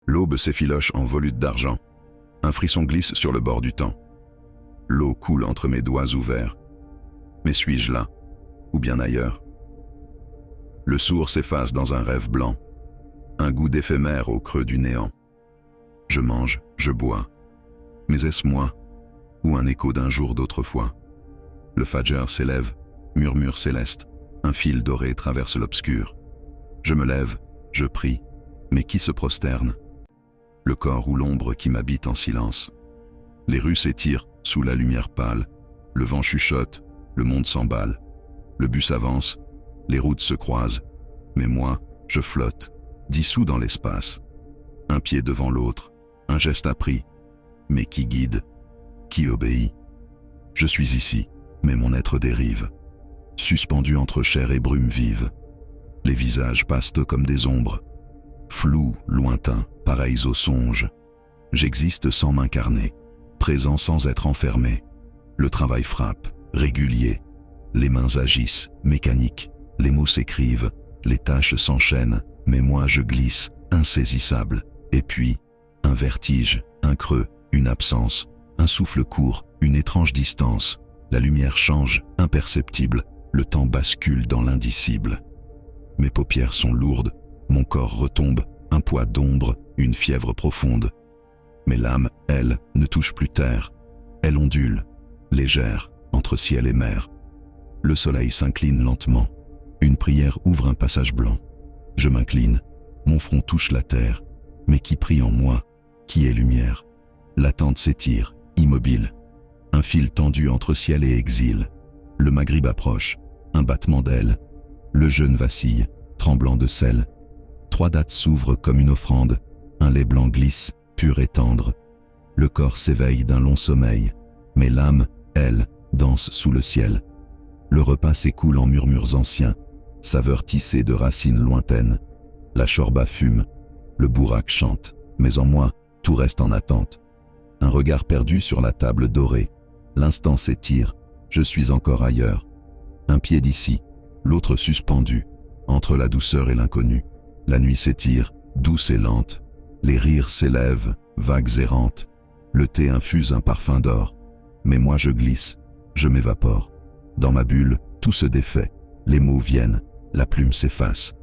L'aube s'effiloche en volutes d'argent. Un frisson glisse sur le bord du temps. L'eau coule entre mes doigts ouverts. Mais suis-je là, ou bien ailleurs? Le sourd s'efface dans un rêve blanc, un goût d'éphémère au creux du néant. Je mange, je bois. Mais est-ce moi, ou un écho d'un jour d'autrefois? Le fajr s'élève, murmure céleste, un fil doré traverse l'obscur. Je me lève, je prie, mais qui se prosterne? Le corps ou l'ombre qui m'habite en silence. Les rues s'étirent sous la lumière pâle, le vent chuchote, le monde s'emballe. Le bus avance, les routes se croisent, mais moi, je flotte, dissous dans l'espace. Un pied devant l'autre, un geste appris, mais qui guide, qui obéit? Je suis ici, mais mon être dérive, suspendu entre chair et brume vive. Les visages passent comme des ombres, flous, lointains, pareils aux songes. J'existe sans m'incarner, présent sans être enfermé. Le travail frappe, régulier. Les mains agissent, mécaniques. Les mots s'écrivent, les tâches s'enchaînent, mais moi je glisse, insaisissable. Et puis, un vertige, un creux, une absence, un souffle court, une étrange distance. La lumière change, imperceptible. Le temps bascule dans l'indicible. Mes paupières sont lourdes, mon corps retombe, un poids d'ombre, une fièvre profonde. Mais l'âme, elle, ne touche plus terre. Elle ondule, légère, entre ciel et mer. Le soleil s'incline lentement. Une prière ouvre un passage blanc. Je m'incline, mon front touche la terre. Mais qui prie en moi? Qui est lumière? L'attente s'étire, immobile. Un fil tendu entre ciel et exil. Le maghrib approche, un battement d'ailes. Le jeûne vacille, tremblant de sel. 3 dates s'ouvrent comme une offrande. Un lait blanc glisse, pur et tendre. Le corps s'éveille d'un long sommeil. Mais l'âme, elle, danse sous le ciel. Le repas s'écoule en murmures anciens, saveur tissée de racines lointaines. La chorba fume, le bourraque chante, mais en moi, tout reste en attente. Un regard perdu sur la table dorée. L'instant s'étire, je suis encore ailleurs. Un pied d'ici, l'autre suspendu, entre la douceur et l'inconnu. La nuit s'étire, douce et lente. Les rires s'élèvent, vagues errantes. Le thé infuse un parfum d'or. Mais moi je glisse, je m'évapore. Dans ma bulle, tout se défait. Les mots viennent, la plume s'efface.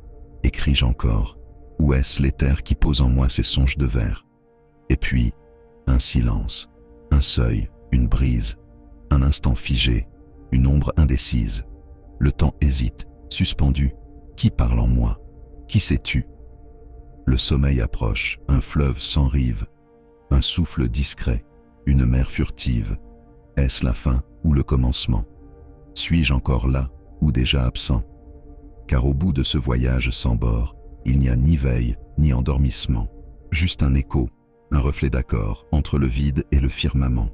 Écris-je encore? Ou est-ce l'éther qui pose en moi ses songes de verre? Et puis, un silence, un seuil, une brise, un instant figé, une ombre indécise. Le temps hésite, suspendu. Qui parle en moi? Qui sais-tu? Le sommeil approche, un fleuve sans rive, un souffle discret, une mer furtive. Est-ce la fin ou le commencement? Suis-je encore là ou déjà absent? Car au bout de ce voyage sans bord, il n'y a ni veille ni endormissement, juste un écho, un reflet d'accord entre le vide et le firmament.